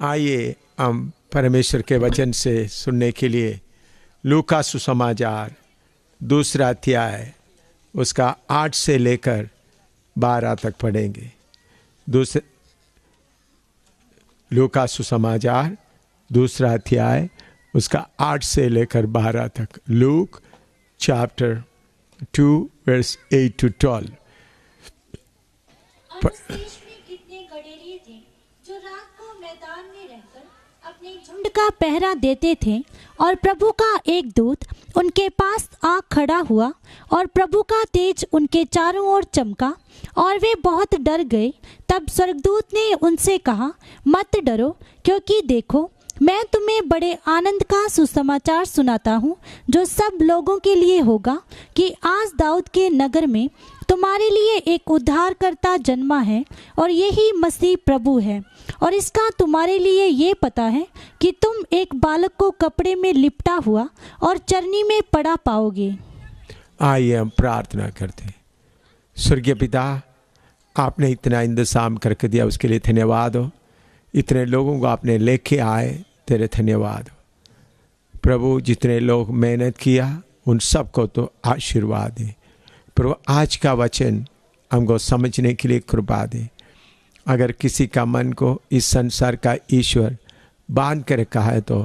आइए हम परमेश्वर के वचन से सुनने के लिए लूका सुसमाचार 2 अध्याय उसका 8 से लेकर 12 तक पढ़ेंगे। लूका सुसमाचार 2 अध्याय उसका 8 से लेकर 12 तक। Luke chapter 2 verse 8 to 12। झुंड का पहरा देते थे और प्रभु का एक दूत उनके पास आ खड़ा हुआ और प्रभु का तेज उनके चारों ओर चमका और वे बहुत डर गए। तब स्वर्गदूत ने उनसे कहा, मत डरो, क्योंकि देखो मैं तुम्हें बड़े आनंद का सुसमाचार सुनाता हूँ जो सब लोगों के लिए होगा कि आज दाऊद के नगर में तुम्हारे लिए एक उद्धारकर्ता जन्मा है और यही मसीह प्रभु है। और इसका तुम्हारे लिए ये पता है कि तुम एक बालक को कपड़े में लिपटा हुआ और चरनी में पड़ा पाओगे। आइए हम प्रार्थना करते हैं। स्वर्गीय पिता, आपने इतना इंतजाम करके दिया, उसके लिए धन्यवाद हो। इतने लोगों को आपने लेके आए, तेरे धन्यवाद हो प्रभु। जितने लोग मेहनत किया उन सबको तो आशीर्वाद दे प्रभु। आज का वचन हमको समझने के लिए कृपा दे। अगर किसी का मन को इस संसार का ईश्वर बांध कर रखा है तो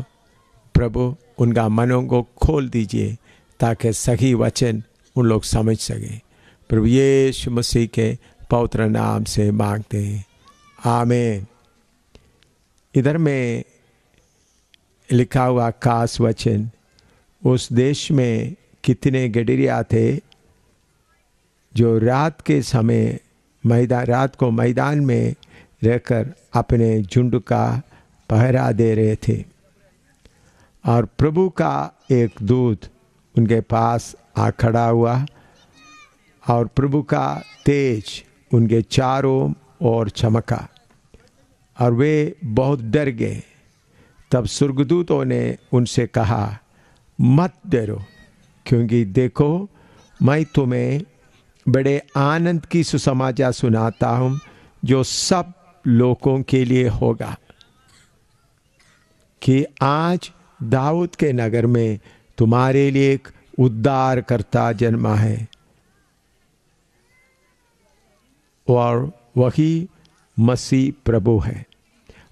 प्रभु उनका मनों को खोल दीजिए ताकि सही वचन उन लोग समझ सकें। प्रभु यीशु मसीह के पवित्र नाम से मांगते हैं, आमीन। इधर में लिखा हुआ खास वचन, उस देश में कितने गडरिया थे जो रात के समय रात को मैदान में रहकर अपने झुंड का पहरा दे रहे थे और प्रभु का एक दूत उनके पास आ खड़ा हुआ और प्रभु का तेज उनके चारों ओर चमका और वे बहुत डर गए। तब स्वर्गदूतों ने उनसे कहा, मत डरो, क्योंकि देखो मैं तुम्हें बड़े आनंद की सुसमाचार सुनाता हूँ जो सब लोगों के लिए होगा कि आज दाऊद के नगर में तुम्हारे लिए एक उद्धारकर्ता जन्मा है और वही मसीह प्रभु है।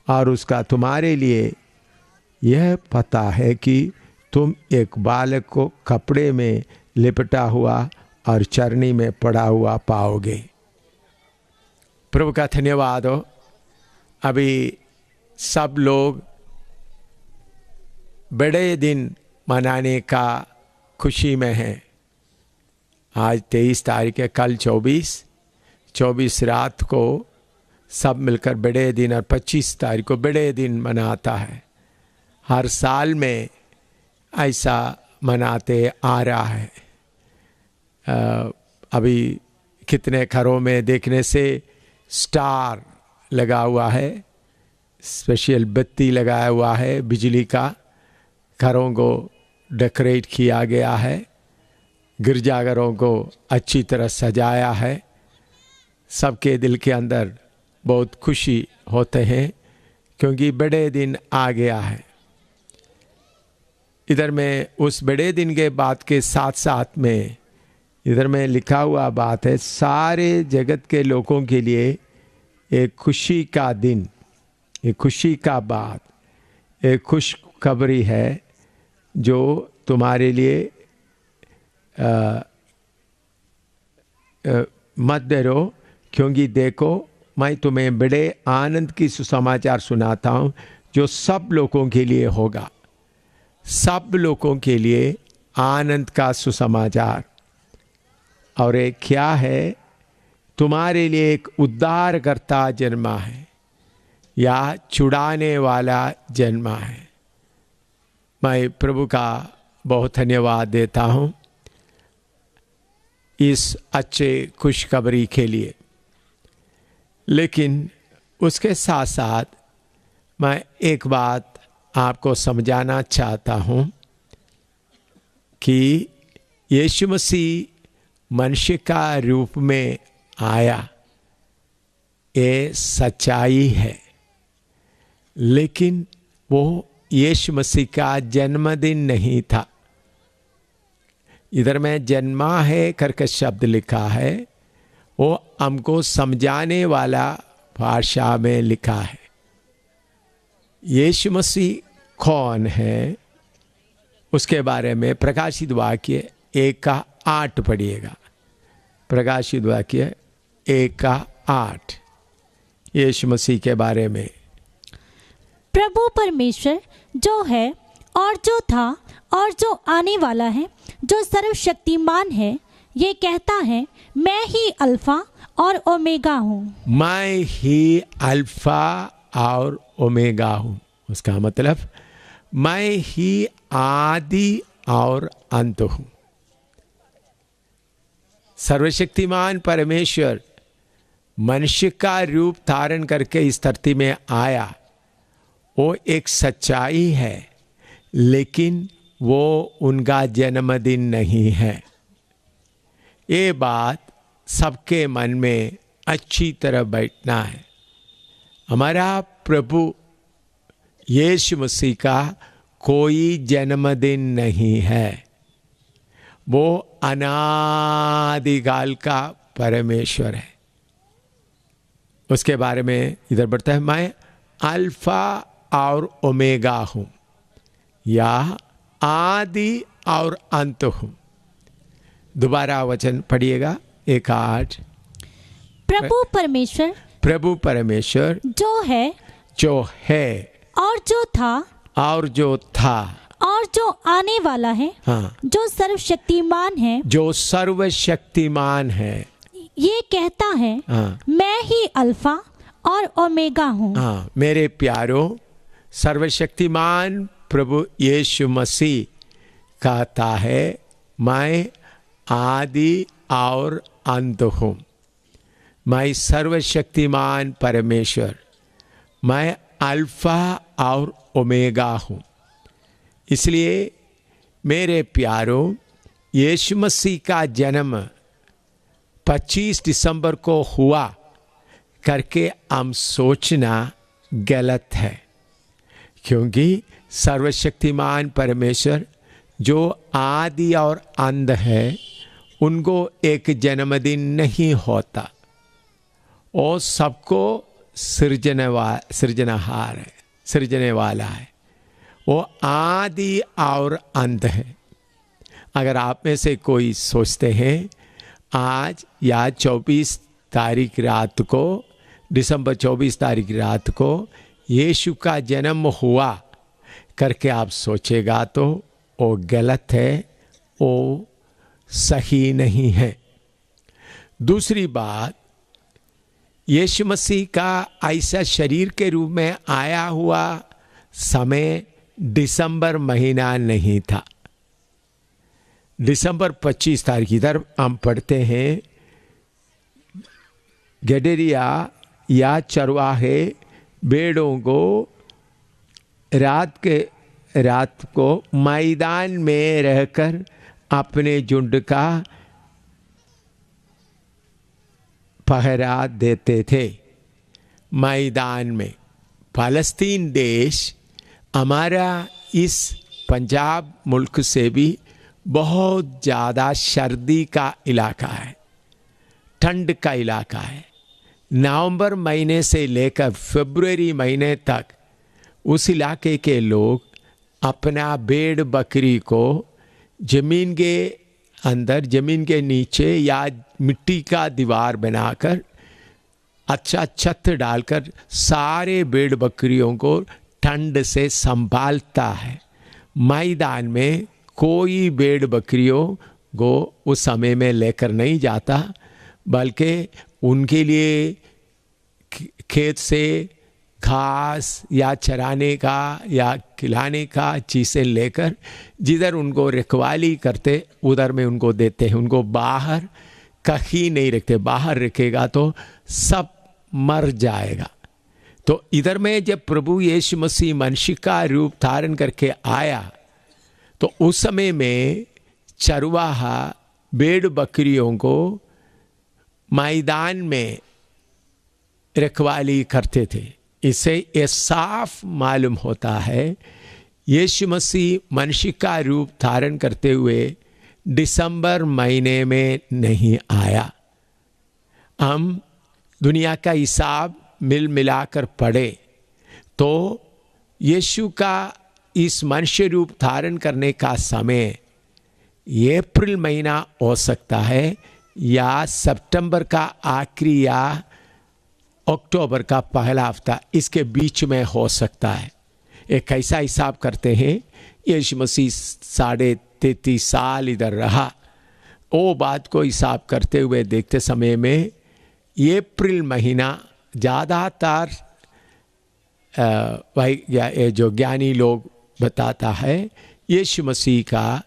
और उसका तुम्हारे लिए यह पता है कि तुम एक बालक को कपड़े में लिपटा हुआ और चरनी में पड़ा हुआ पाओगे। प्रभु का धन्यवाद हो। अभी सब लोग बड़े दिन मनाने का खुशी में हैं। आज 23 तारीख है, कल 24 रात को सब मिलकर बड़े दिन, और 25 तारीख को बड़े दिन मनाता है। हर साल में ऐसा मनाते आ रहा है। अभी कितने घरों में देखने से स्टार लगा हुआ है, स्पेशल बत्ती लगाया हुआ है, बिजली का घरों को डेकोरेट किया गया है, गिरजाघरों को अच्छी तरह सजाया है। सबके दिल के अंदर बहुत खुशी होते हैं क्योंकि बड़े दिन आ गया है। इधर में उस बड़े दिन के बाद के साथ साथ में इधर में लिखा हुआ बात है, सारे जगत के लोगों के लिए एक खुशी का दिन, एक खुशी का बात, एक खुशखबरी है जो तुम्हारे लिए मत डरो, क्योंकि देखो मैं तुम्हें बड़े आनंद की सुसमाचार सुनाता हूँ जो सब लोगों के लिए होगा। सब लोगों के लिए आनंद का सुसमाचार। और एक क्या है, तुम्हारे लिए एक उद्धारकर्ता जन्मा है या छुड़ाने वाला जन्मा है। मैं प्रभु का बहुत धन्यवाद देता हूँ इस अच्छे खुशखबरी के लिए। लेकिन उसके साथ साथ मैं एक बात आपको समझाना चाहता हूँ कि यीशु मसीह मनुष्य का रूप में आया, ये सच्चाई है। लेकिन वो यीशु मसीह का जन्मदिन नहीं था। इधर में जन्मा है करके शब्द लिखा है, वो हमको समझाने वाला भाषा में लिखा है। यीशु मसीह कौन है उसके बारे में प्रकाशित वाक्य 1:8 पढ़िएगा। प्रकाशित वाक्य 1:8 यीशु मसीह के बारे में। प्रभु परमेश्वर जो है और जो था और जो आने वाला है, जो सर्वशक्तिमान है, ये कहता है, मैं ही अल्फा और ओमेगा हूँ। मैं ही अल्फा और ओमेगा हूँ। उसका मतलब मैं ही आदि और अंत हूँ। सर्वशक्तिमान परमेश्वर मनुष्य का रूप धारण करके इस धरती में आया, वो एक सच्चाई है, लेकिन वो उनका जन्मदिन नहीं है। ये बात सबके मन में अच्छी तरह बैठना है। हमारा प्रभु यीशु मसीह का कोई जन्मदिन नहीं है। वो अनादिकाल का परमेश्वर है। उसके बारे में इधर बढ़ता है, मैं अल्फा और ओमेगा हूँ, या आदि और अंत हूँ। दोबारा वचन पढ़िएगा 1:8। प्रभु परमेश्वर प्रभु परमेश्वर जो है और जो था और जो आने वाला है, हाँ, जो सर्वशक्तिमान है, जो सर्वशक्तिमान है, ये कहता है, हाँ, मैं ही अल्फा और ओमेगा हूँ। हाँ, मेरे प्यारों, सर्वशक्तिमान प्रभु यीशु मसीह कहता है, मैं आदि और अंत हूँ। मैं सर्वशक्तिमान परमेश्वर, मैं अल्फा और ओमेगा हूँ। इसलिए मेरे प्यारों, यीशु मसीह का जन्म 25 दिसंबर को हुआ करके हम सोचना गलत है, क्योंकि सर्वशक्तिमान परमेश्वर जो आदि और अंत है, उनको एक जन्मदिन नहीं होता। वो सबको सृजनहार है, सृजने वाला है। वो आदि और अंत है। अगर आप में से कोई सोचते हैं आज या 24 तारीख रात को, दिसंबर 24 तारीख रात को यीशु का जन्म हुआ करके आप सोचेगा तो वो गलत है, वो सही नहीं है। दूसरी बात, यीशु मसीह का ऐसा शरीर के रूप में आया हुआ समय दिसंबर महीना नहीं था। दिसंबर 25 तारीख, इधर हम पढ़ते हैं, गडेरिया या चरवाहे भेड़ों को रात को मैदान में रहकर अपने झुंड का पहरा देते थे। मैदान में फ़लस्तीन देश हमारा इस पंजाब मुल्क से भी बहुत ज़्यादा सर्दी का इलाका है, ठंड का इलाका है। नवंबर महीने से लेकर फरवरी महीने तक उस इलाके के लोग अपना भेड़ बकरी को ज़मीन के अंदर, ज़मीन के नीचे या मिट्टी का दीवार बनाकर अच्छा छत डालकर सारे भेड़ बकरियों को ठंड से संभालता है। मैदान में कोई भेड़ बकरियों को उस समय में लेकर नहीं जाता, बल्कि उनके लिए खेत से घास या चराने का या खिलाने का चीज़ें लेकर जिधर उनको रखवाली करते उधर में उनको देते हैं। उनको बाहर कहीं नहीं रखते, बाहर रखेगा तो सब मर जाएगा। तो इधर में जब प्रभु यीशु मसीह मनुष्य का रूप धारण करके आया, तो उस समय में चरवाहा भेड़ बकरियों को मैदान में रखवाली करते थे। इससे ये साफ मालूम होता है यीशु मसीह मनुष्य का रूप धारण करते हुए दिसंबर महीने में नहीं आया। हम दुनिया का हिसाब मिल मिलाकर पढ़े तो यीशु का इस मनुष्य रूप धारण करने का समय अप्रैल महीना हो सकता है या सितंबर का आखिरी या अक्टूबर का पहला हफ्ता, इसके बीच में हो सकता है। एक कैसा हिसाब करते हैं, यीशु मसीह 33.5 साल इधर रहा, वो बात को हिसाब करते हुए देखते समय में अप्रैल महीना ज़्यादातर जो ज्ञानी लोग बताता है यीशु मसीह का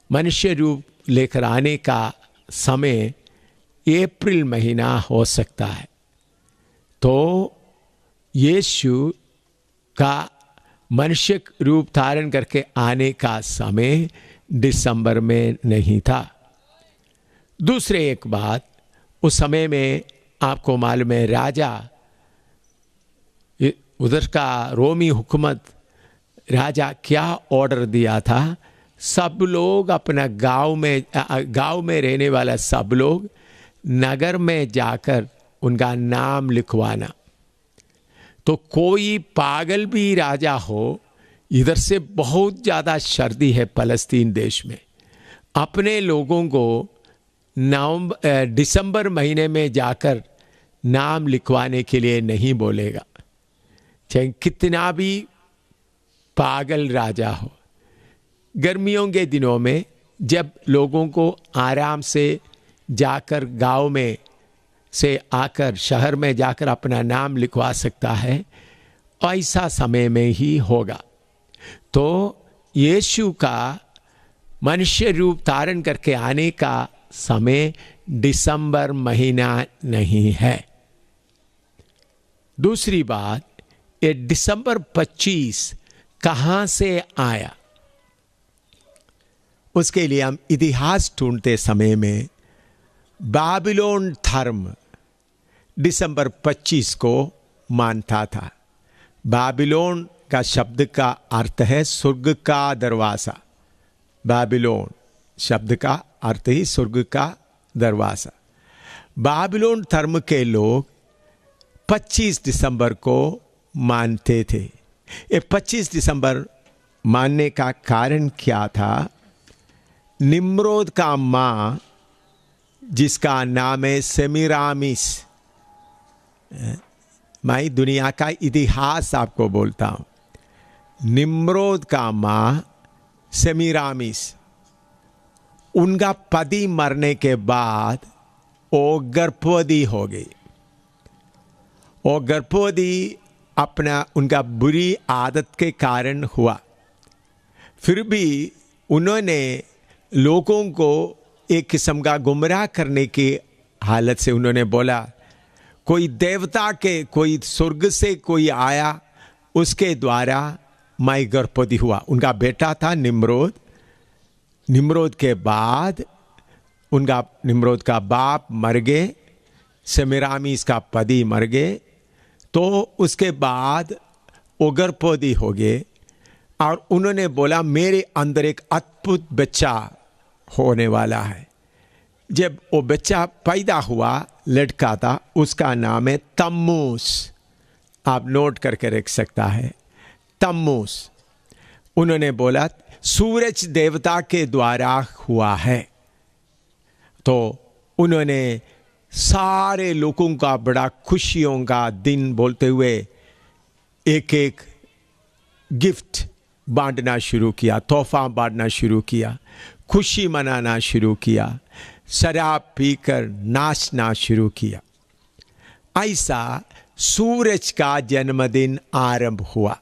मनुष्य रूप लेकर आने का समय अप्रैल महीना हो सकता है। तो यीशु का मनुष्य रूप धारण करके आने का समय दिसंबर में नहीं था। दूसरे एक बात, उस समय में आपको मालूम है राजा, उधर का रोमी हुकूमत राजा क्या ऑर्डर दिया था, सब लोग अपना गांव में रहने वाला सब लोग नगर में जाकर उनका नाम लिखवाना। तो कोई पागल भी राजा हो, इधर से बहुत ज़्यादा सर्दी है फलस्तीन देश में, अपने लोगों को दिसंबर महीने में जाकर नाम लिखवाने के लिए नहीं बोलेगा, चाहे कितना भी पागल राजा हो। गर्मियों के दिनों में जब लोगों को आराम से जाकर गांव में से आकर शहर में जाकर अपना नाम लिखवा सकता है, ऐसा समय में ही होगा। तो यीशु का मनुष्य रूप धारण करके आने का समय दिसंबर महीना नहीं है। दूसरी बात, ये दिसंबर 25 कहाँ से आया, उसके लिए हम इतिहास ढूंढते समय में बाबिलोन धर्म दिसंबर 25 को मानता था। बाबिलोन का शब्द का अर्थ है स्वर्ग का दरवाजा। बाबिलोन शब्द का अर्थ ही स्वर्ग का दरवाजा। बाबिलोन धर्म के लोग 25 दिसंबर को मानते थे। ये 25 दिसंबर मानने का कारण क्या था? निम्रोद का माँ, जिसका नाम है सेमीरामिस, मैं दुनिया का इतिहास आपको बोलता हूँ। निम्रोद का माँ सेमीरामिस, उनका पति मरने के बाद वो गर्भवती हो गई। वो गर्भवती उनका बुरी आदत के कारण हुआ। फिर भी उन्होंने लोगों को एक किस्म का गुमराह करने की हालत से उन्होंने बोला, कोई देवता के, कोई स्वर्ग से कोई आया, उसके द्वारा मैं गर्भवती हुआ। उनका बेटा था निम्रोद। निम्रोद के बाद निम्रोद का बाप मर गए, सेमीरामिस का पति मर गए, तो उसके बाद वो गर्भवती हो गए और उन्होंने बोला मेरे अंदर एक अद्भुत बच्चा होने वाला है। जब वो बच्चा पैदा हुआ, लड़का था, उसका नाम है तम्मूस। आप नोट करके रख सकता है, तम्मूस। उन्होंने बोला सूरज देवता के द्वारा हुआ है। तो उन्होंने सारे लोगों का बड़ा खुशियों का दिन बोलते हुए एक एक गिफ्ट बांटना शुरू किया, तोहफा बांटना शुरू किया, खुशी मनाना शुरू किया, शराब पीकर नाचना शुरू किया। ऐसा सूरज का जन्मदिन आरंभ हुआ।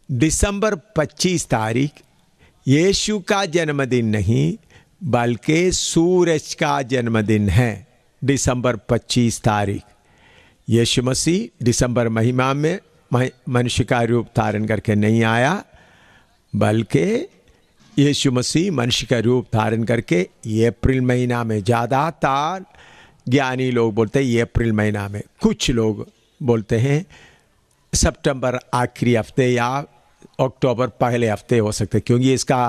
दिसंबर 25 तारीख यीशु का जन्मदिन नहीं, बल्कि सूरज का जन्मदिन है। दिसंबर 25 तारीख यीशु मसीह दिसंबर महीना में मनुष्य का रूप धारण करके नहीं आया, बल्कि यीशु मसीह मनुष्य का रूप धारण करके ये अप्रैल महीना में, ज़्यादातर ज्ञानी लोग बोलते हैं ये अप्रैल महीना में, कुछ लोग बोलते हैं सितंबर आखिरी हफ्ते या अक्टूबर पहले हफ्ते हो सकते, क्योंकि इसका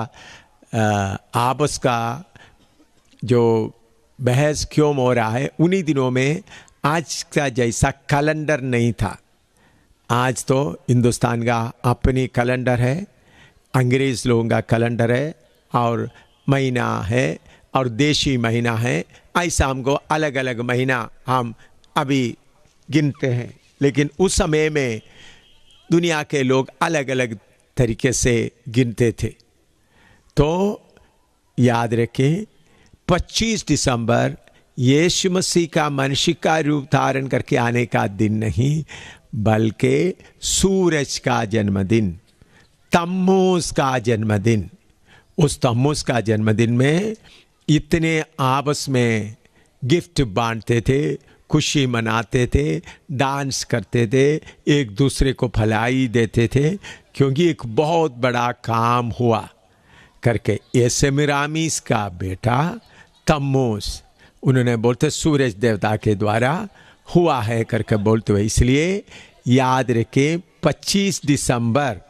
आपस का जो बहस क्यों हो रहा है, उन्हीं दिनों में आज का जैसा कैलेंडर नहीं था। आज तो हिंदुस्तान का अपनी कैलेंडर है, अंग्रेज़ लोगों का कैलेंडर है, और महीना है और देशी महीना है। ऐसा हमको अलग अलग महीना हम अभी गिनते हैं, लेकिन उस समय में दुनिया के लोग अलग अलग तरीके से गिनते थे। तो याद रखें, 25 दिसंबर यीशु मसीह का मनुष्य का रूप धारण करके आने का दिन नहीं, बल्कि सूरज का जन्मदिन, तम्मूज का जन्मदिन। उस तम्मूज का जन्मदिन में इतने आपस में गिफ्ट बांटते थे, खुशी मनाते थे, डांस करते थे, एक दूसरे को फलाई देते थे, क्योंकि एक बहुत बड़ा काम हुआ करके। ये सेमिरामिस का बेटा तम्मूज, उन्होंने बोलते सूरज देवता के द्वारा हुआ है करके बोलते हुए, इसलिए याद रखें 25 दिसंबर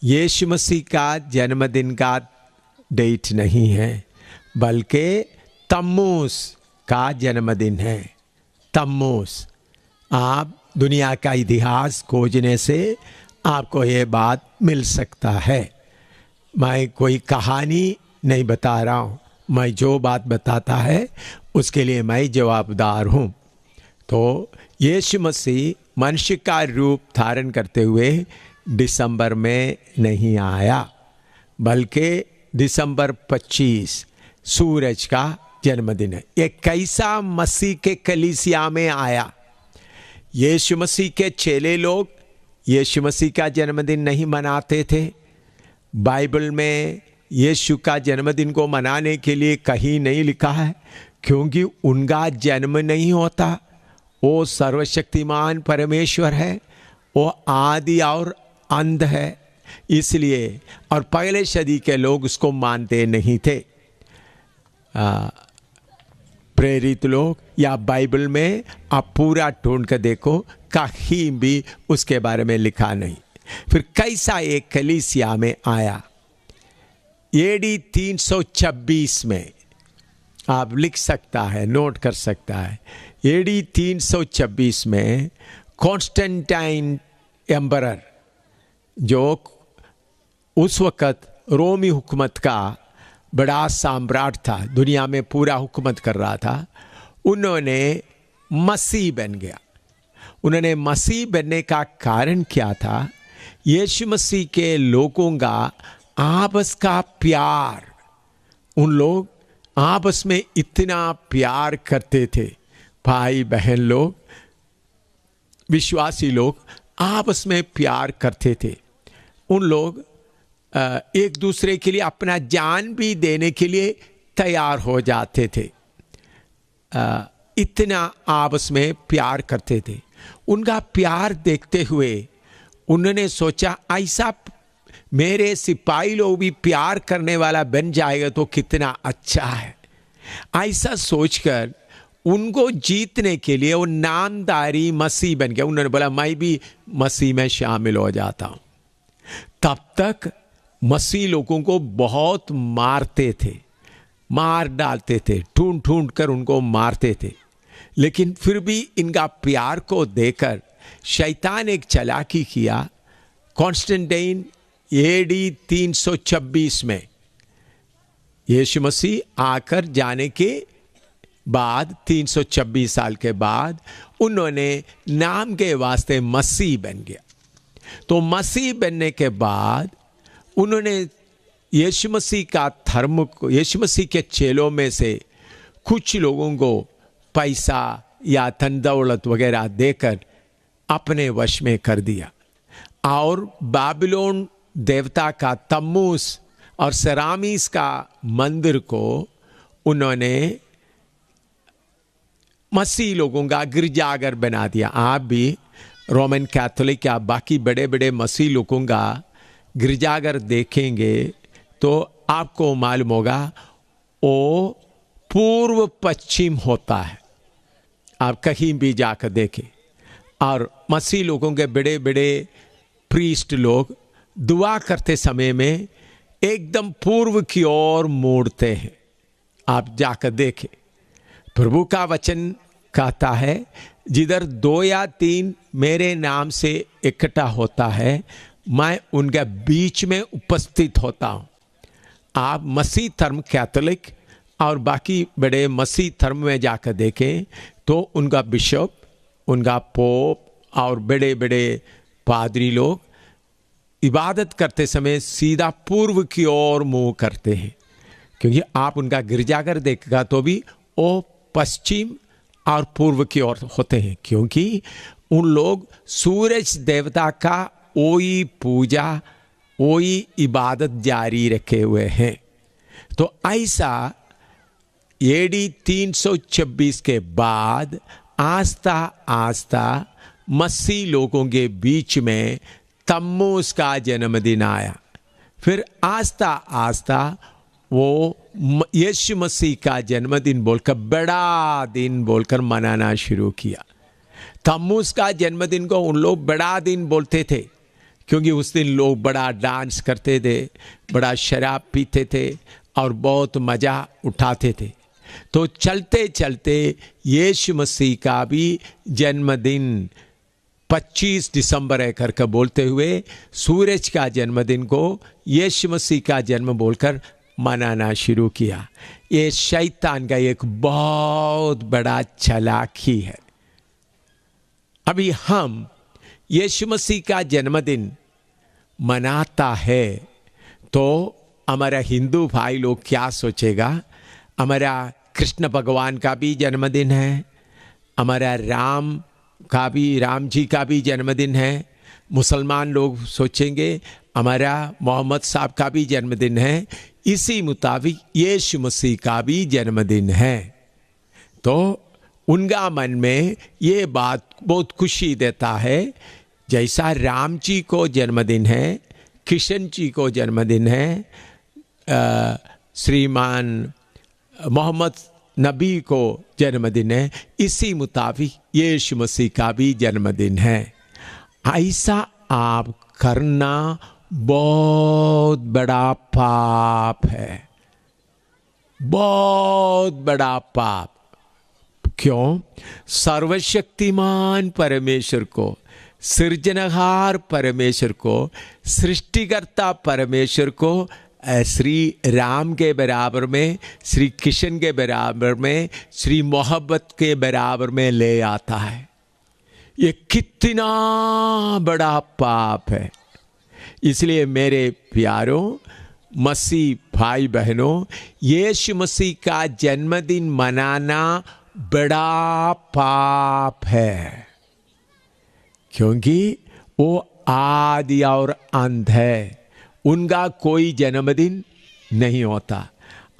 यीशु मसीह का जन्मदिन का डेट नहीं है, बल्कि तम्मूज का जन्मदिन है। तम्मूज, आप दुनिया का इतिहास खोजने से आपको ये बात मिल सकता है। मैं कोई कहानी नहीं बता रहा हूँ, मैं जो बात बताता है उसके लिए मैं जवाबदार हूँ। तो यीशु मसीह मनुष्य का रूप धारण करते हुए दिसंबर में नहीं आया, बल्कि दिसंबर 25 सूरज का जन्मदिन है। ये कैसा मसीह के कलीसिया में आया। यीशु मसीह के चेले लोग यीशु मसीह का जन्मदिन नहीं मनाते थे। बाइबल में यीशु का जन्मदिन को मनाने के लिए कहीं नहीं लिखा है, क्योंकि उनका जन्म नहीं होता। वो सर्वशक्तिमान परमेश्वर है, वो आदि और अंत है, इसलिए। और पहले सदी के लोग उसको मानते नहीं थे। प्रेरित लोग या बाइबल में आप पूरा ढूंढ कर देखो, कहीं भी उसके बारे में लिखा नहीं। फिर कैसा एक कलीसिया में आया? एडी 326 में, आप लिख सकता है, नोट कर सकता है। एडी 326 में कॉन्स्टेंटाइन एम्परर, जो उस वक़्त रोमी हुकूमत का बड़ा सम्राट था, दुनिया में पूरा हुकूमत कर रहा था, उन्होंने मसीह बन गया। उन्होंने मसीह बनने का कारण क्या था? यीशु मसीह के लोगों का आपस का प्यार। उन लोग आपस में इतना प्यार करते थे, भाई बहन लोग, विश्वासी लोग आपस में प्यार करते थे। उन लोग एक दूसरे के लिए अपना जान भी देने के लिए तैयार हो जाते थे। इतना आपस में प्यार करते थे। उनका प्यार देखते हुए उन्होंने सोचा, ऐसा मेरे सिपाही लोग भी प्यार करने वाला बन जाएगा तो कितना अच्छा है। ऐसा सोचकर उनको जीतने के लिए वो नामधारी मसीह बन गया। उन्होंने बोला, मैं भी मसीह में शामिल हो जाता हूँ। तब तक मसीह लोगों को बहुत मारते थे, मार डालते थे, ढूंढ ढूंढ कर उनको मारते थे। लेकिन फिर भी इनका प्यार को देखकर शैतान एक चालाकी किया। कॉन्स्टेंटाइन एडी 326 में यीशु मसीह आकर जाने के बाद 326 साल के बाद उन्होंने नाम के वास्ते मसीह बन गया। तो मसीह बनने के बाद उन्होंने यीशु मसीह का धर्म को, यीशु मसीह के चेलों में से कुछ लोगों को पैसा या धन दौलत वगैरह देकर अपने वश में कर दिया, और बाबिलोन देवता का तम्मूस और सेरामीस का मंदिर को उन्होंने मसीह लोगों का गिरजाघर बना दिया। आप भी रोमन कैथोलिक या बाकी बड़े बड़े मसीह लोगों का गिरजाघर देखेंगे तो आपको मालूम होगा वो पूर्व पश्चिम होता है। आप कहीं भी जाकर देखें, और मसीह लोगों के बड़े बड़े प्रीस्ट लोग दुआ करते समय में एकदम पूर्व की ओर मोड़ते हैं। आप जाकर देखें, प्रभु का वचन कहता है जिधर 2 या 3 मेरे नाम से इकट्ठा होता है मैं उनके बीच में उपस्थित होता हूँ। आप मसीह धर्म कैथोलिक और बाकी बड़े मसीह धर्म में जाकर देखें तो उनका बिशप, उनका पोप और बड़े बड़े पादरी लोग इबादत करते समय सीधा पूर्व की ओर मुंह करते हैं, क्योंकि आप उनका गिरजाघर देखा तो भी वो पश्चिम और पूर्व की ओर होते हैं, क्योंकि उन लोग सूरज देवता का वही पूजा वही इबादत जारी रखे हुए हैं। तो ऐसा एडी 326 के बाद आस्ता आस्ता मसीह लोगों के बीच में तम्मूज का जन्मदिन आया। फिर आस्ता आस्ता वो यीशु मसीह का जन्मदिन बोलकर बड़ा दिन बोलकर मनाना शुरू किया। तम्मूज का जन्मदिन को उन लोग बड़ा दिन बोलते थे, क्योंकि उस दिन लोग बड़ा डांस करते थे, बड़ा शराब पीते थे और बहुत मज़ा उठाते थे। तो चलते चलते यीशु मसीह का भी जन्मदिन 25 दिसंबर है करके बोलते हुए सूरज का जन्मदिन को यीशु मसीह का जन्म बोलकर मनाना शुरू किया। ये शैतान का एक बहुत बड़ा चालाकी है। अभी हम यीशु मसीह का जन्मदिन मनाता है तो हमारा हिंदू भाई लोग क्या सोचेगा, हमारा कृष्ण भगवान का भी जन्मदिन है, हमारा राम जी का भी जन्मदिन है। मुसलमान लोग सोचेंगे हमारा मोहम्मद साहब का भी जन्मदिन है। इसी मुताबिक यीशु मसीह का भी जन्मदिन है। तो उनका मन में ये बात बहुत खुशी देता है, जैसा राम जी को जन्मदिन है, किशन जी को जन्मदिन है, श्रीमान मोहम्मद नबी को जन्मदिन है, इसी मुताबिक यीशु मसीह का भी जन्मदिन है। ऐसा आप करना बहुत बड़ा पाप है, बहुत बड़ा पाप। क्यों? सर्वशक्तिमान परमेश्वर को, सृजनहार परमेश्वर को, सृष्टिकर्ता परमेश्वर को श्री राम के बराबर में, श्री किशन के बराबर में, श्री मोहब्बत के बराबर में ले आता है। ये कितना बड़ा पाप है। इसलिए मेरे प्यारों मसीह भाई बहनों, यीशु मसीह का जन्मदिन मनाना बड़ा पाप है, क्योंकि वो आदि और अंत है। उनका कोई जन्मदिन नहीं होता।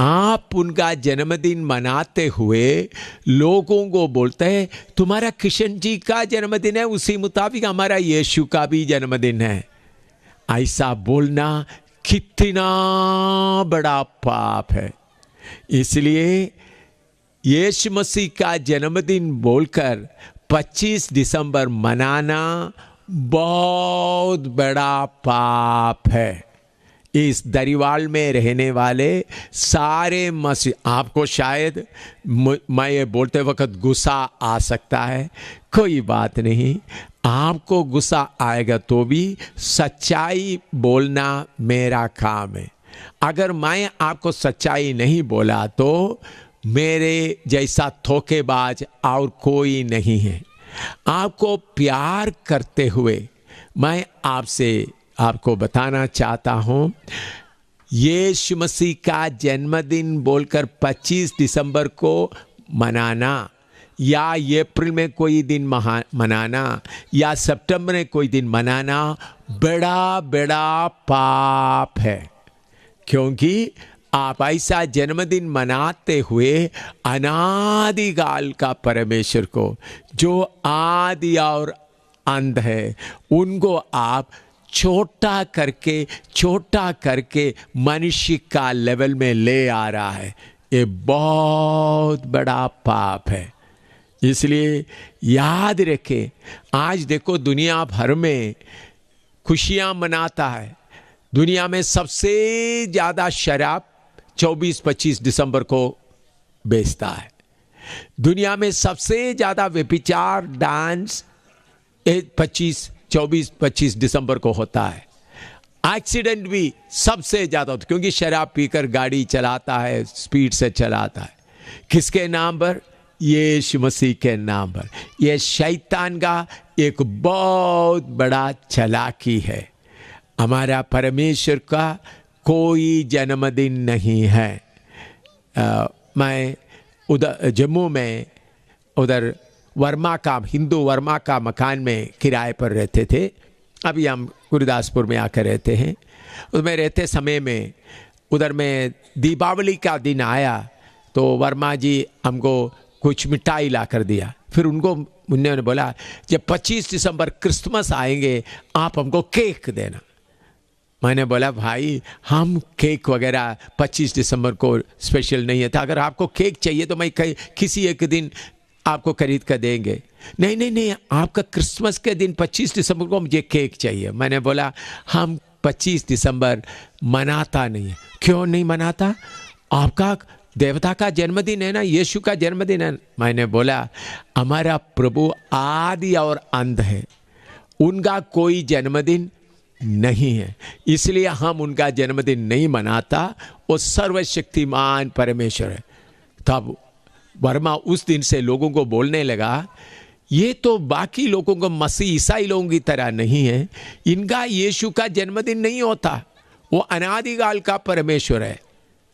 आप उनका जन्मदिन मनाते हुए लोगों को बोलते हैं तुम्हारा किशन जी का जन्मदिन है, उसी मुताबिक हमारा यीशु का भी जन्मदिन है। ऐसा बोलना कितना बड़ा पाप है। इसलिए यीशु मसीह का जन्मदिन बोलकर 25 दिसंबर मनाना बहुत बड़ा पाप है। इस दरिवाल में रहने वाले सारे मसीह, आपको शायद मैं ये बोलते वक्त गुस्सा आ सकता है, कोई बात नहीं, आपको गुस्सा आएगा तो भी सच्चाई बोलना मेरा काम है। अगर मैं आपको सच्चाई नहीं बोला तो मेरे जैसा धोखेबाज और कोई नहीं है। आपको प्यार करते हुए मैं आपको बताना चाहता हूँ, यीशु मसीह का जन्मदिन बोलकर 25 दिसंबर को मनाना या अप्रैल में कोई दिन मनाना या सितंबर में कोई दिन मनाना बड़ा बड़ा पाप है। क्योंकि आप ऐसा जन्मदिन मनाते हुए अनादिकाल का परमेश्वर को, जो आदि और अंत है, उनको आप छोटा करके मनुष्य का लेवल में ले आ रहा है। ये बहुत बड़ा पाप है। इसलिए याद रखें, आज देखो दुनिया भर में खुशियां मनाता है। दुनिया में सबसे ज़्यादा शराब 24-25 दिसंबर को बेचता है। दुनिया में सबसे ज़्यादा व्यभिचार डांस 24-25 दिसंबर को होता है। एक्सीडेंट भी सबसे ज़्यादा होता है, क्योंकि शराब पीकर गाड़ी चलाता है, स्पीड से चलाता है। किसके नाम पर? यीशु मसीह के नाम पर। यह शैतान का एक बहुत बड़ा चालाकी है। हमारा परमेश्वर का कोई जन्मदिन नहीं है। मैं उधर जम्मू में उधर वर्मा का, हिंदू वर्मा का मकान में किराए पर रहते थे। अभी हम गुरदासपुर में आकर रहते हैं। उसमें रहते समय में उधर में दीपावली का दिन आया तो वर्मा जी हमको कुछ मिठाई ला कर दिया। फिर उन्होंने बोला जब 25 दिसंबर क्रिसमस आएंगे आप हमको केक देना। मैंने बोला भाई हम केक वगैरह 25 दिसंबर को स्पेशल नहीं है था, अगर आपको केक चाहिए तो मैं किसी एक दिन आपको खरीद कर देंगे। नहीं, आपका क्रिसमस के दिन 25 दिसंबर को मुझे केक चाहिए। मैंने बोला हम 25 दिसंबर मनाता नहीं है। क्यों नहीं मनाता? आपका देवता का जन्मदिन है ना, यीशु का जन्मदिन है। मैंने बोला हमारा प्रभु आदि और अंत है, उनका कोई जन्मदिन नहीं है, इसलिए हम उनका जन्मदिन नहीं मनाता। वो सर्वशक्तिमान परमेश्वर है। तब वर्मा उस दिन से लोगों को बोलने लगा ये तो बाकी लोगों को मसीह ईसाई लोगों की तरह नहीं है, इनका यीशु का जन्मदिन नहीं होता, वो अनादिकाल का परमेश्वर है।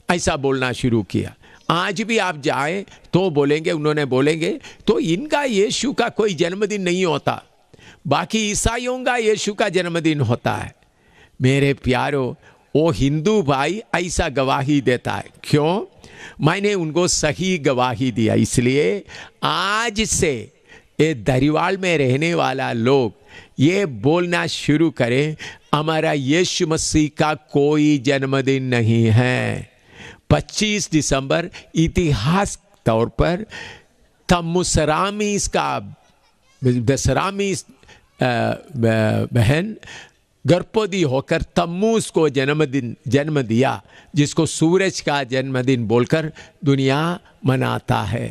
ऐसा बोलना शुरू किया। आज भी आप जाएं तो बोलेंगे, उन्होंने बोलेंगे तो इनका यीशु का कोई जन्मदिन नहीं होता, बाकी ईसाइयों का यीशु का जन्मदिन होता है। मेरे प्यारो, वो हिंदू भाई ऐसा गवाही देता है। क्यों? मैंने उनको सही गवाही दिया। इसलिए आज से ये दरिवाल में रहने वाला लोग ये बोलना शुरू करें हमारा यीशु मसीह का कोई जन्मदिन नहीं है। 25 दिसंबर इतिहास तौर पर तम्मुसरामीस का दसरामीस बहन गर्भवती होकर तम्मूस को जन्म दिया, जिसको सूरज का जन्मदिन बोलकर दुनिया मनाता है।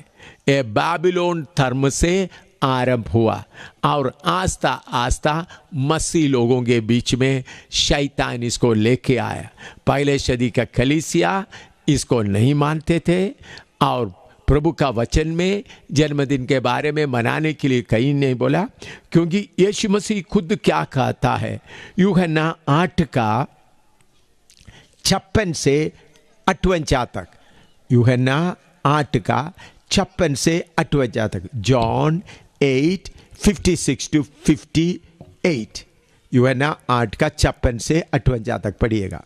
ये बाबिलोन धर्म से आरंभ हुआ और आस्ता आस्ता मसीह लोगों के बीच में शैतान इसको लेके आया। पहले सदी का कलीसिया इसको नहीं मानते थे और प्रभु का वचन में जन्मदिन के बारे में मनाने के लिए कहीं नहीं बोला, क्योंकि यीशु मसीह खुद क्या कहता है। यूहन्ना 8 का 56 से 58 तक, यूहन्ना 8 का 56 से 58 तक, जॉन 8:56 to 58, यूहन्ना 8 का 56 से 58 तक पढ़िएगा।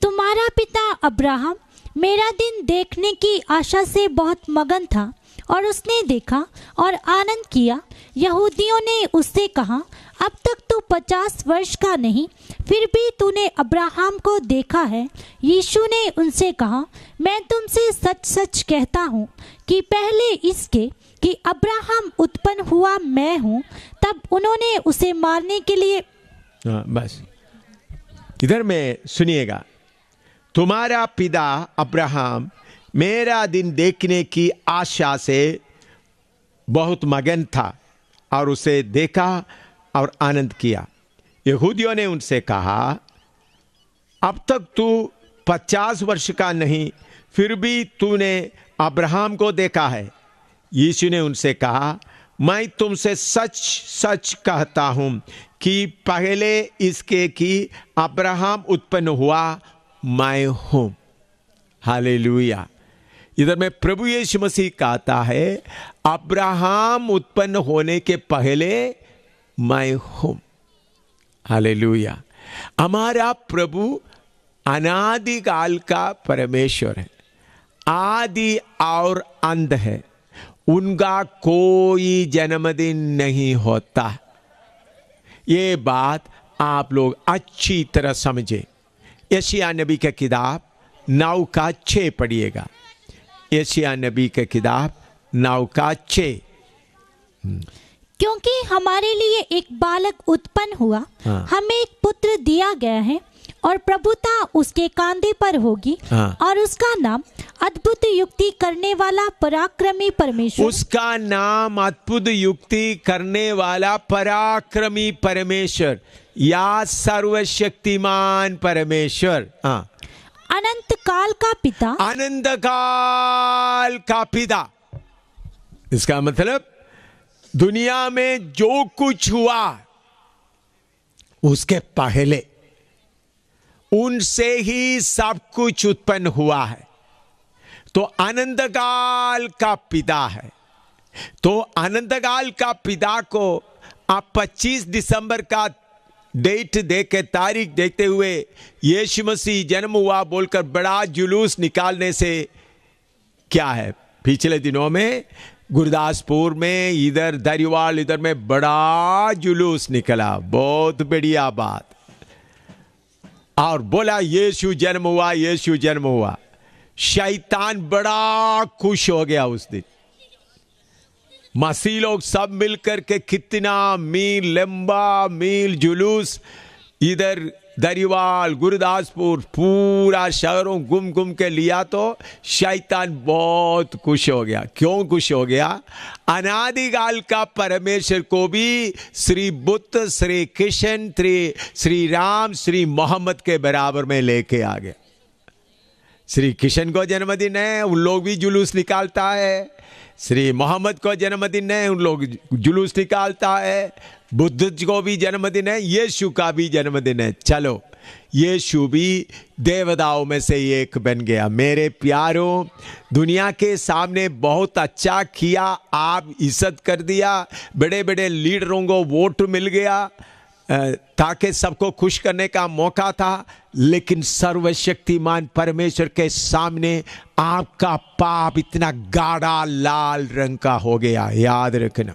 तुम्हारा पिता अब्राहम मेरा दिन देखने की आशा से बहुत मगन था और उसने देखा और आनंद किया। यहूदियों ने उससे कहा, अब तक तू 50 वर्ष का नहीं, फिर भी तूने अब्राहम को देखा है। यीशु ने उनसे कहा, मैं तुमसे सच सच कहता हूँ कि पहले इसके कि अब्राहम उत्पन्न हुआ मैं हूँ, तब उन्होंने उसे मारने के लिए। बस इधर में सुनिएगा। तुम्हारा पिता अब्राहम मेरा दिन देखने की आशा से बहुत मगन था और उसे देखा और आनंद किया। यहूदियों ने उनसे कहा, अब तक तू 50 वर्ष का नहीं, फिर भी तूने अब्राहम को देखा है। यीशु ने उनसे कहा, मैं तुमसे सच सच कहता हूं कि पहले इसके कि अब्राहम उत्पन्न हुआ मैं हूं। हालेलुया। इधर में प्रभु यीशु मसीह कहता है, अब्राहम उत्पन्न होने के पहले मैं हूं। हालेलुया। हमारा प्रभु अनादिकाल का परमेश्वर है, आदि और अंत है, उनका कोई जन्मदिन नहीं होता। ये बात आप लोग अच्छी तरह समझे। यशायाह नबी का किताब 9 का 6 पढ़िएगा। यशायाह नबी का किताब 9 का 6। क्योंकि हमारे लिए एक बालक उत्पन्न हुआ, हाँ। हमें एक पुत्र दिया गया है और प्रभुता उसके कांधे पर होगी, हाँ। और उसका नाम अद्भुत युक्ति करने वाला पराक्रमी परमेश्वर, उसका नाम अद्भुत युक्ति करने वाला पराक्रमी परमेश्वर या सर्वशक्तिमान परमेश्वर, हाँ, अनंत काल का पिता, अनंत काल का पिता। इसका मतलब दुनिया में जो कुछ हुआ उसके पहले उनसे ही सब कुछ उत्पन्न हुआ है, तो अनंत काल का पिता है। तो अनंत काल का पिता को आप 25 दिसंबर का डेट देख के, तारीख देखते हुए यीशु मसीह जन्म हुआ बोलकर बड़ा जुलूस निकालने से क्या है? पिछले दिनों में गुरदासपुर में, इधर दरिवाल, इधर में बड़ा जुलूस निकला, बहुत बढ़िया बात, और बोला यीशु जन्म हुआ, यीशु जन्म हुआ। शैतान बड़ा खुश हो गया उस दिन। मसीह लोग सब मिलकर के कितना मील लंबा मील जुलूस, इधर दरिवाल, गुरदासपुर, पूरा शहरों घूम घूम के लिया, तो शैतान बहुत खुश हो गया। क्यों खुश हो गया? अनादिकाल का परमेश्वर को भी श्री बुद्ध, श्री कृष्ण, श्री राम, श्री मोहम्मद के बराबर में लेके आ गया। श्री कृष्ण को जन्मदिन है, उन लोग भी जुलूस निकालता है। श्री मोहम्मद को जन्मदिन है, उन लोग जुलूस निकालता है। बुद्ध को भी जन्मदिन है, यीशु का भी जन्मदिन है। चलो, यीशु भी देवताओं में से एक बन गया। मेरे प्यारों, दुनिया के सामने बहुत अच्छा किया, आप इज्जत कर दिया, बड़े बड़े लीडरों को वोट मिल गया, ताकि सबको खुश करने का मौका था, लेकिन सर्वशक्तिमान परमेश्वर के सामने आपका पाप इतना गाढ़ा लाल रंग का हो गया। याद रखना,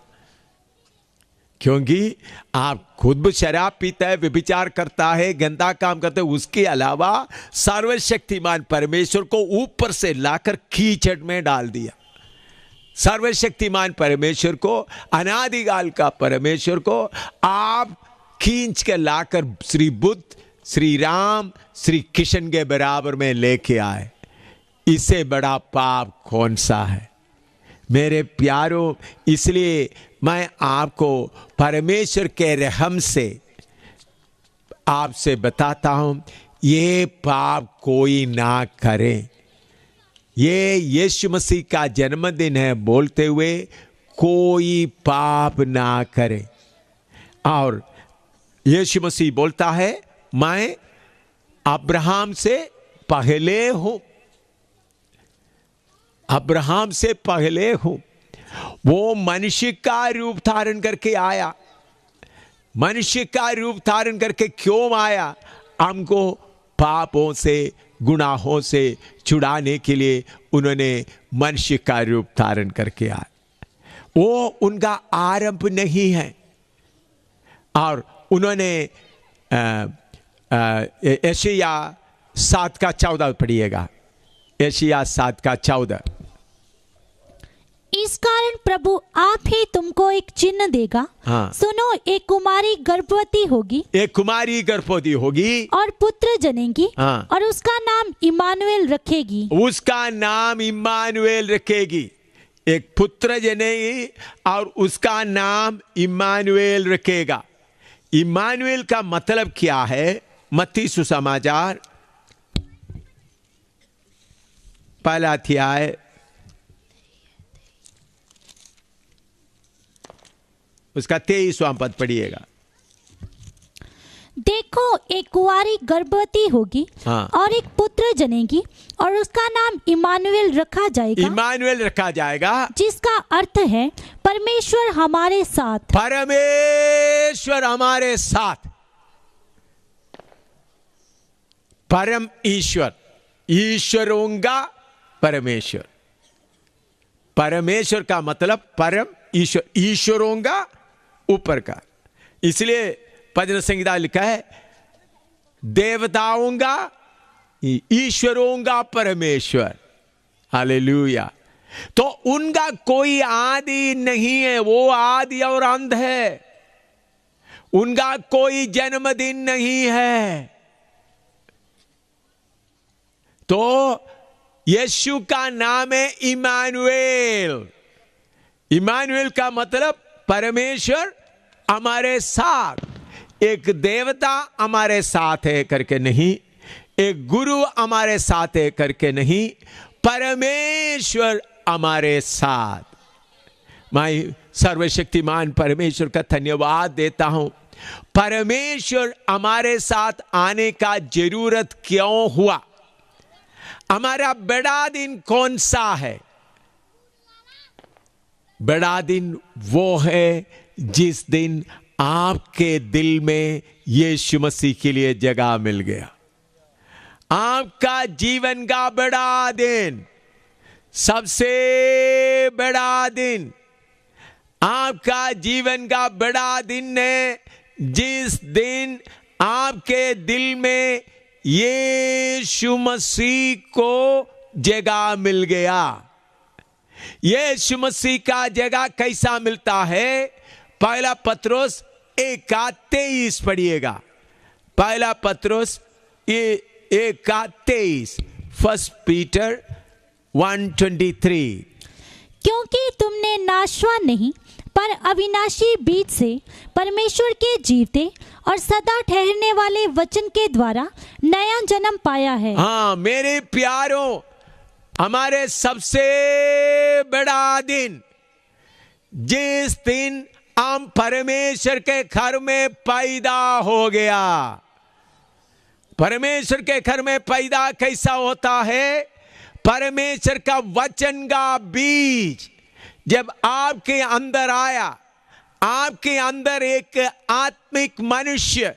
क्योंकि आप खुद शराब पीता है, व्यभिचार करता है, गंदा काम करता है, उसके अलावा सर्वशक्तिमान परमेश्वर को ऊपर से लाकर कीचड़ में डाल दिया। सर्वशक्तिमान परमेश्वर को, अनादिकाल का परमेश्वर को आप खींच के लाकर श्री बुद्ध, श्री राम, श्री कृष्ण के बराबर में लेके आए। इससे बड़ा पाप कौन सा है मेरे प्यारों? इसलिए मैं आपको परमेश्वर के रहम से आपसे बताता हूं, ये पाप कोई ना करे। ये यीशु मसीह का जन्मदिन है बोलते हुए कोई पाप ना करे। और यीशु मसीह बोलता है, मैं अब्राहम से पहले हूं, अब्राहम से पहले हूं। वो मनुष्य का रूप धारण करके आया। मनुष्य का रूप धारण करके क्यों आया? हमको पापों से, गुनाहों से छुड़ाने के लिए उन्होंने मनुष्य का रूप धारण करके आया। वो उनका आरंभ नहीं है। और उन्होंने यशायाह 7:14 पढ़िएगा, यशायाह 7:14। इस कारण प्रभु आप ही तुमको एक चिन्ह देगा। हाँ। सुनो, एक कुमारी गर्भवती होगी, एक कुमारी गर्भवती होगी और पुत्र जनेगी। हाँ। और उसका नाम इमानुएल रखेगी। उसका नाम इमानुएल रखेगी। एक पुत्र जनेगी और उसका नाम इमानुएल रखेगा। इमानुएल का मतलब क्या है? मत्ती सुसमाचार 1 अध्याय उसका 23वां पद पढ़िएगा। देखो, एक कुंवारी गर्भवती होगी, हाँ। और एक पुत्र जनेगी, और उसका नाम इमानुएल रखा जाएगा। इमानुएल रखा जाएगा, जिसका अर्थ है परमेश्वर हमारे साथ। परमेश्वर हमारे साथ। परम ईश्वर, ईश्वरों का परमेश्वर। परमेश्वर का मतलब परम ईश्वर, ईश्वरों का ऊपर का। इसलिए भजन संहिता लिखा है, देवताओं का, ईश्वरों का परमेश्वर। हालेलुया। तो उनका कोई आदि नहीं है, वो आदि और अंत है। उनका कोई जन्मदिन नहीं है। तो यीशु का नाम है इमानुएल। इमानुएल का मतलब परमेश्वर हमारे साथ। एक देवता हमारे साथ है करके नहीं, एक गुरु हमारे साथ है करके नहीं, परमेश्वर हमारे साथ। मैं सर्वशक्तिमान परमेश्वर का धन्यवाद देता हूं। परमेश्वर हमारे साथ आने का जरूरत क्यों हुआ? हमारा बड़ा दिन कौन सा है? बड़ा दिन वो है जिस दिन आपके दिल में यीशु मसीह के लिए जगह मिल गया। आपका जीवन का बड़ा दिन, सबसे बड़ा दिन, आपका जीवन का बड़ा दिन है जिस दिन आपके दिल में यीशु मसीह को जगह मिल गया। यीशु मसीह का जगह कैसा मिलता है? पहला पत्रोस 1:23 पढ़िएगा। पहला पत्रोस 1:23, 1 पीटर 1:23। क्योंकि तुमने नाशवान नहीं पर अविनाशी बीज से परमेश्वर के जीवते और सदा ठहरने वाले वचन के द्वारा नया जन्म पाया है। हाँ मेरे प्यारों, हमारे सबसे बड़ा दिन, जिस दिन हम परमेश्वर के घर में पैदा हो गया। परमेश्वर के घर में पैदा कैसा होता है? परमेश्वर का वचन का बीज जब आपके अंदर आया, आपके अंदर एक आत्मिक मनुष्य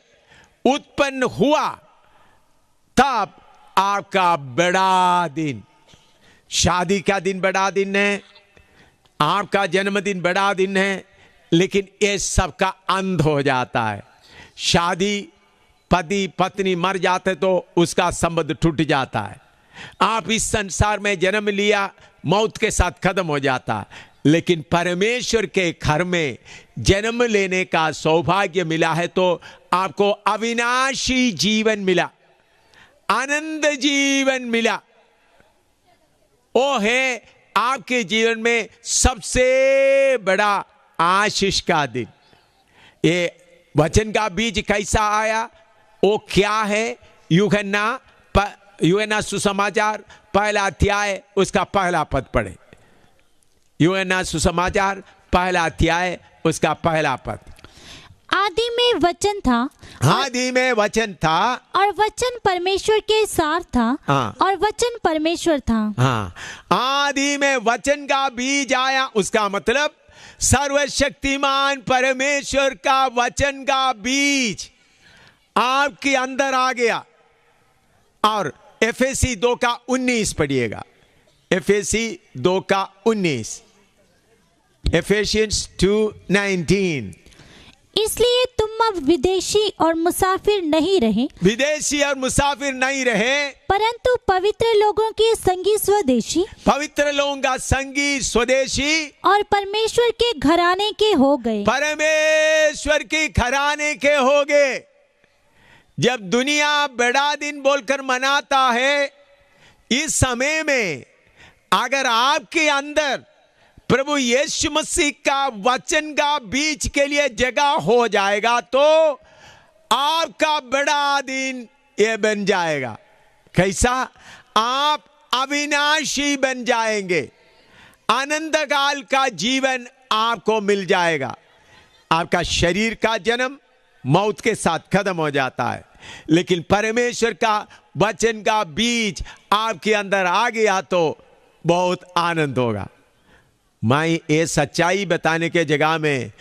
उत्पन्न हुआ, तब आपका बड़ा दिन, शादी का दिन बड़ा दिन है, आपका जन्मदिन बड़ा दिन है, लेकिन ये सब का अंत हो जाता है। शादी, पति पत्नी मर जाते तो उसका संबंध टूट जाता है। आप इस संसार में जन्म लिया, मौत के साथ खत्म हो जाता है। लेकिन परमेश्वर के घर में जन्म लेने का सौभाग्य मिला है तो आपको अविनाशी जीवन मिला, आनंद जीवन मिला। वो है आपके जीवन में सबसे बड़ा आशीष का दिन। ये वचन का बीज कैसा आया? वो क्या है? यूहन्ना सुसमाचार पहला अध्याय उसका पहला पद पढ़े। यूहन्ना सुसमाचार पहला अध्याय उसका पहला पद। आदि में वचन था, आदि में वचन था, और वचन परमेश्वर के साथ था, हाँ, और वचन परमेश्वर था। हाँ, आदि में वचन का बीज आया, उसका मतलब सर्वशक्तिमान परमेश्वर का वचन का बीज आपके अंदर आ गया। और एफएसी 2:19 पढ़िएगा। एफएसी 2:19, एफेसियंस 2:19। इसलिए तुम अब विदेशी और मुसाफिर नहीं रहे, विदेशी और मुसाफिर नहीं रहे, परंतु पवित्र लोगों के संगी स्वदेशी, पवित्र लोगों का संगी स्वदेशी, और परमेश्वर के घराने के हो गए। परमेश्वर के घराने के हो गए। जब दुनिया बड़ा दिन बोलकर मनाता है, इस समय में अगर आपके अंदर प्रभु यीशु मसीह का वचन का बीज के लिए जगह हो जाएगा तो आपका बड़ा दिन ये बन जाएगा। कैसा? आप अविनाशी बन जाएंगे। आनंद काल का जीवन आपको मिल जाएगा। आपका शरीर का जन्म मौत के साथ खत्म हो जाता है, लेकिन परमेश्वर का वचन का बीज आपके अंदर आ गया तो बहुत आनंद होगा। मैं ये सच्चाई बताने के जगह में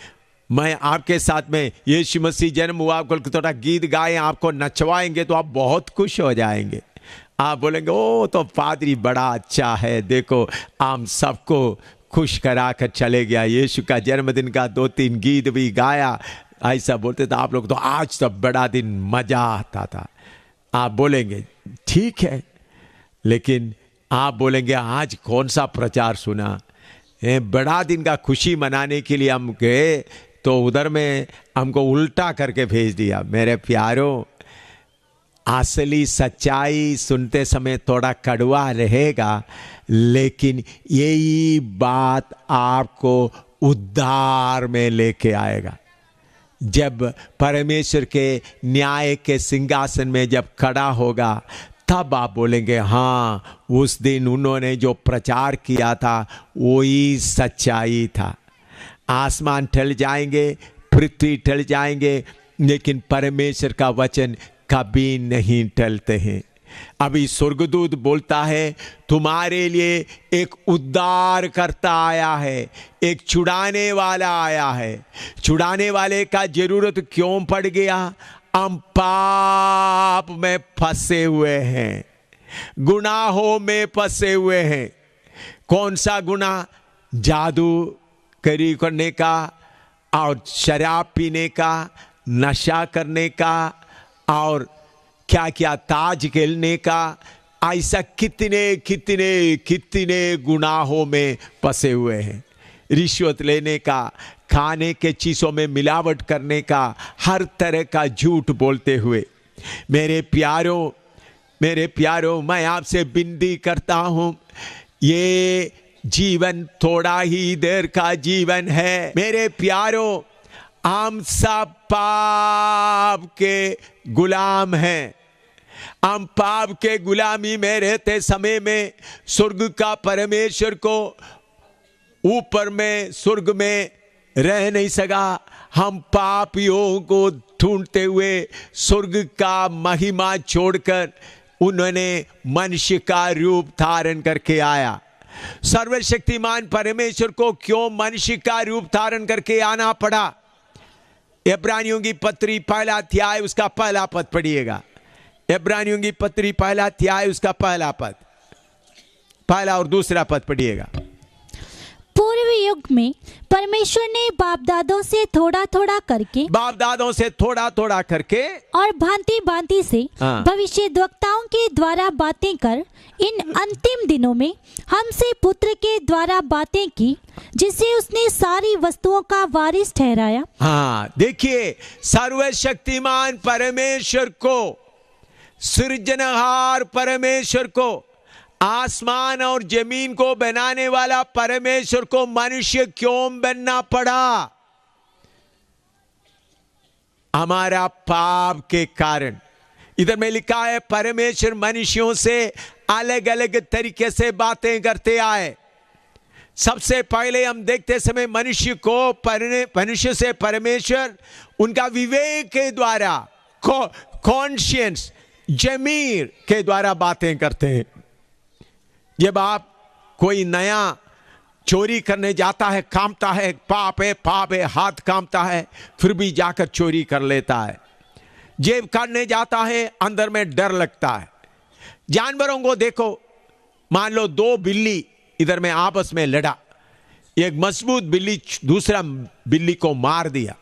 मैं आपके साथ में यीशु मसीह जन्म हुआ आपको थोड़ा गीत गाएं, आपको नचवाएंगे तो आप बहुत खुश हो जाएंगे। आप बोलेंगे ओ तो पादरी बड़ा अच्छा है, देखो हम सबको खुश करा कर चले गया, यीशु का जन्मदिन का 2-3 गीत भी गाया, ऐसा बोलते थे आप लोग, तो आज तो बड़ा दिन मजा आता था। आप बोलेंगे ठीक है, लेकिन आप बोलेंगे आज कौन सा प्रचार सुना, बड़ा दिन का खुशी मनाने के लिए हम गए तो उधर में हमको उल्टा करके भेज दिया। मेरे प्यारों, असली सच्चाई सुनते समय थोड़ा कड़वा रहेगा, लेकिन यही बात आपको उद्धार में लेके आएगा। जब परमेश्वर के न्याय के सिंहासन में जब खड़ा होगा, तब आप बोलेंगे हाँ, उस दिन उन्होंने जो प्रचार किया था वही सच्चाई था। आसमान टल जाएंगे, पृथ्वी टल जाएंगे, लेकिन परमेश्वर का वचन कभी नहीं टलते हैं। अभी स्वर्गदूत बोलता है तुम्हारे लिए एक उद्धार करता आया है, एक छुड़ाने वाला आया है। छुड़ाने वाले का जरूरत क्यों पड़ गया? हम पाप में फंसे हुए हैं, गुनाहों में फंसे हुए हैं। कौन सा गुनाह? जादू करी करने का, और शराब पीने का, नशा करने का, और क्या क्या ताज खेलने का। ऐसा कितने कितने कितने गुनाहों में फंसे हुए हैं। रिश्वत लेने का, खाने के चीज़ों में मिलावट करने का, हर तरह का झूठ बोलते हुए। मेरे प्यारों, मैं आपसे विनती करता हूँ, ये जीवन थोड़ा ही देर का जीवन है। मेरे प्यारों, हम सब पाप के गुलाम हैं। हम पाप के गुलामी में रहते समय में स्वर्ग का परमेश्वर को ऊपर में स्वर्ग में रह नहीं सका। हम पापियों को ढूंढते हुए स्वर्ग का महिमा छोड़कर उन्होंने मनुष्य का रूप धारण करके आया। सर्वशक्तिमान परमेश्वर को क्यों मनुष्य का रूप धारण करके आना पड़ा? इब्रानियों की पत्री पहला अध्याय उसका पहला पद पढ़िएगा। इब्रानियों की पत्री पहला अध्याय उसका पहला पद, पहला और दूसरा पद पढ़िएगा। पूर्व युग में परमेश्वर ने बाप दादों से थोड़ा थोड़ा करके और भांति भांति से भविष्यद्वक्ताओं के द्वारा बातें कर इन अंतिम दिनों में हमसे पुत्र के द्वारा बातें की, जिसे उसने सारी वस्तुओं का वारिस ठहराया। हाँ, देखिए, सर्वशक्तिमान परमेश्वर को, सृजनहार परमेश्वर को, आसमान और जमीन को बनाने वाला परमेश्वर को मनुष्य क्यों बनना पड़ा? हमारा पाप के कारण। इधर में लिखा है परमेश्वर मनुष्यों से अलग अलग तरीके से बातें करते आए। सबसे पहले हम देखते समय मनुष्य से परमेश्वर उनका विवेक के द्वारा, कॉन्शियंस, जमीर के द्वारा बातें करते हैं। जब आप कोई नया चोरी करने जाता है, कांपता है, पाप है, हाथ कांपता है, फिर भी जाकर चोरी कर लेता है। जेब काटने जाता है, अंदर में डर लगता है। जानवरों को देखो, मान लो दो बिल्ली इधर में आपस में लड़ा, एक मजबूत बिल्ली दूसरा बिल्ली को मार दिया।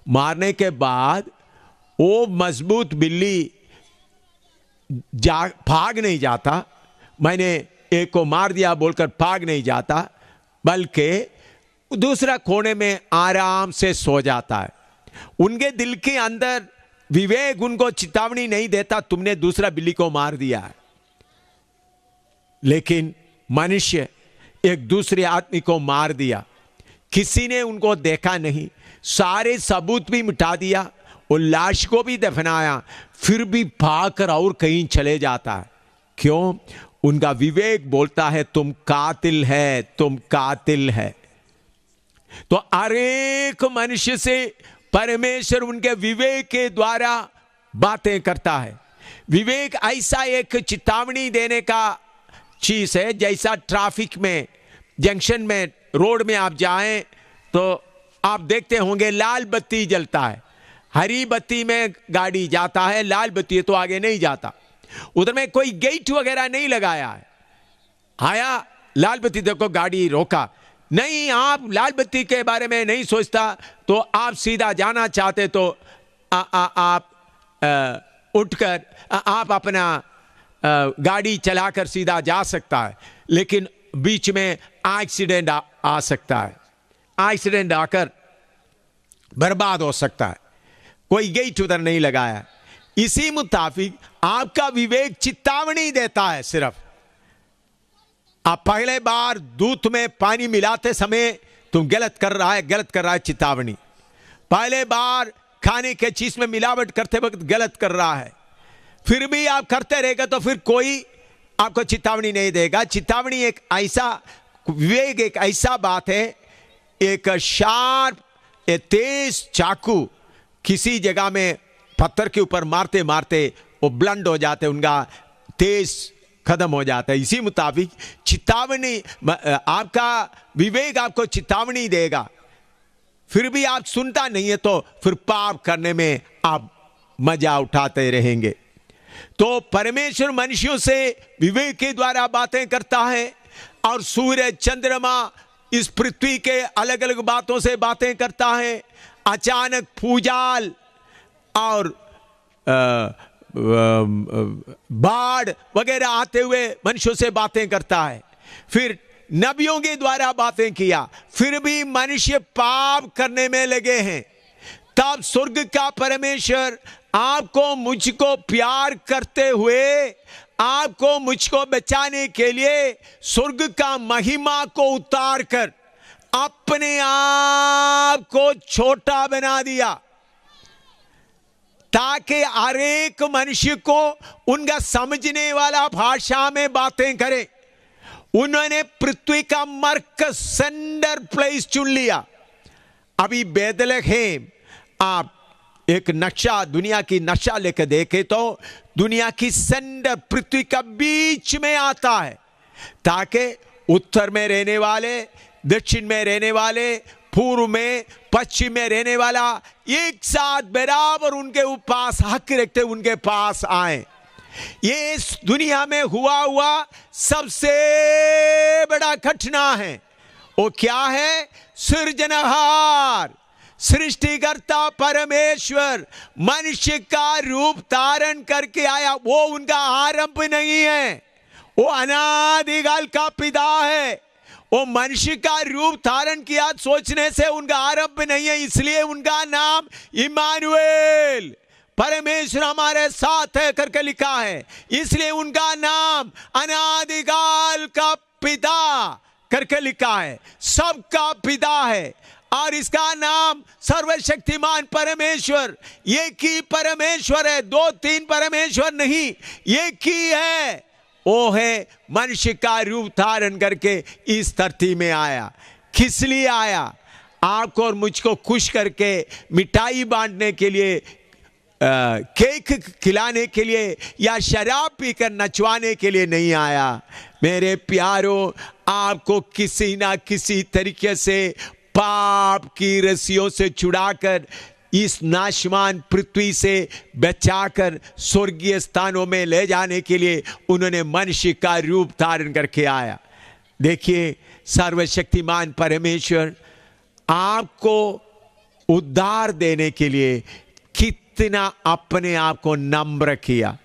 मारने के बाद वो मजबूत बिल्ली भाग नहीं जाता, मैंने एक को मार दिया बोलकर भाग नहीं जाता, बल्कि दूसरा कोने में आराम से सो जाता है। उनके दिल के अंदर विवेक उनको चेतावनी नहीं देता तुमने दूसरा बिल्ली को मार दिया है। लेकिन मनुष्य एक दूसरे आदमी को मार दिया, किसी ने उनको देखा नहीं, सारे सबूत भी मिटा दिया और लाश को भी दफनाया, फिर भी भागकर और कहीं चले जाता है। क्यों? उनका विवेक बोलता है तुम कातिल है, तुम कातिल है। तो हर एक मनुष्य से परमेश्वर उनके विवेक के द्वारा बातें करता है। विवेक ऐसा एक चेतावनी देने का चीज है, जैसा ट्रैफिक में, जंक्शन में, रोड में आप जाएं तो आप देखते होंगे लाल बत्ती जलता है, हरी बत्ती में गाड़ी जाता है, लाल बत्ती है तो आगे नहीं जाता। उधर में कोई गेट वगैरह नहीं लगाया है, आया लाल बत्ती देखो गाड़ी रोका नहीं। आप लाल बत्ती के बारे में नहीं सोचता तो आप सीधा जाना चाहते तो आप उठकर आप अपना गाड़ी चलाकर सीधा जा सकता है, लेकिन बीच में एक्सीडेंट आ सकता है, एक्सीडेंट आकर बर्बाद हो सकता है। कोई गेट उधर नहीं लगाया। इसी मुताबिक आपका विवेक चेतावनी देता है। सिर्फ आप पहले बार दूध में पानी मिलाते समय तुम गलत कर रहा है, चेतावनी। पहले बार खाने के चीज में मिलावट करते वक्त गलत कर रहा है, फिर भी आप करते रहेगा तो फिर कोई आपको चेतावनी नहीं देगा। चेतावनी एक ऐसा, विवेक एक ऐसा बात है, एक शार्प, एक तेज चाकू किसी जगह में पत्थर के ऊपर मारते मारते वो ब्लंड हो जाते, उनका तेज खत्म हो जाता है। इसी मुताबिक चेतावनी, आपका विवेक आपको चेतावनी देगा, फिर भी आप सुनता नहीं है तो फिर पाप करने में आप मजा उठाते रहेंगे। तो परमेश्वर मनुष्यों से विवेक के द्वारा बातें करता है, और सूर्य चंद्रमा इस पृथ्वी के अलग अलग बातों से बातें करता है। अचानक भूचाल और बाढ़ वगैरह आते हुए मनुष्यों से बातें करता है। फिर नबियों के द्वारा बातें किया, फिर भी मनुष्य पाप करने में लगे हैं। तब स्वर्ग का परमेश्वर आपको मुझको प्यार करते हुए, आपको मुझको बचाने के लिए स्वर्ग का महिमा को उतार कर अपने आप को छोटा बना दिया, ताकि हर एक मनुष्य को उनका समझने वाला भाषा में बातें करे। उन्होंने पृथ्वी का मरकज, सेंटर प्लेस चुन लिया। अभी बेथलेहम, आप एक नक्शा, दुनिया की नक्शा लेकर देखे तो दुनिया की सेंटर पृथ्वी का बीच में आता है, ताकि उत्तर में रहने वाले, दक्षिण में रहने वाले, पूर्व में, पश्चिम में रहने वाला एक साथ बराबर उनके पास हक रखते उनके पास आए। ये इस दुनिया में हुआ सबसे बड़ा घटना है। वो क्या है? सृजनहार, सृष्टिकर्ता परमेश्वर मनुष्य का रूप धारण करके आया। वो उनका आरंभ नहीं है, वो अनादिकाल का पिता है। वो मनुष्य का रूप धारण किया सोचने से उनका आरंभ नहीं है, इसलिए उनका नाम इमानुएल, परमेश्वर हमारे साथ है करके लिखा है। इसलिए उनका नाम अनादिकाल का पिता करके लिखा है, सबका पिता है। और इसका नाम सर्वशक्तिमान परमेश्वर, एक ही परमेश्वर है, दो तीन परमेश्वर नहीं, एक ही है। वो है मनुष्य का रूप धारण करके इस धरती में आया। किस लिए आया? आपको और मुझको खुश करके, मिठाई बांटने के लिए, केक खिलाने के लिए या शराब पीकर नचवाने के लिए नहीं आया। मेरे प्यारों, आपको किसी ना किसी तरीके से पाप की रस्सियों से छुड़ाकर इस नाशवान पृथ्वी से बचाकर स्वर्गीय स्थानों में ले जाने के लिए उन्होंने मनुष्य का रूप धारण करके आया। देखिए, सर्वशक्तिमान परमेश्वर आपको उद्धार देने के लिए कितना अपने आप को नम्र किया।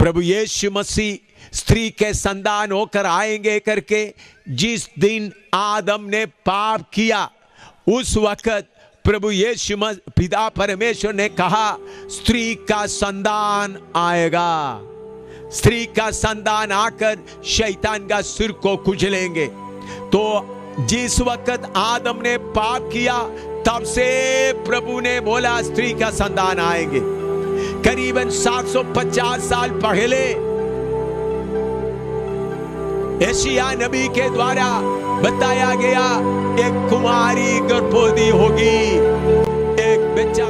प्रभु यीशु मसीह स्त्री के संतान होकर आएंगे करके जिस दिन आदम ने पाप किया, उस वक्त प्रभु यीशु पिता परमेश्वर ने कहा, स्त्री का संतान आएगा, स्त्री का संतान आकर शैतान का सिर को कुचलेंगे। तो जिस वक्त आदम ने पाप किया, तब से प्रभु ने बोला स्त्री का संतान आएंगे। करीबन 750 साल पहले यशायाह नबी के द्वारा बताया गया, एक कुमारी गर्भवती होगी, एक बच्चा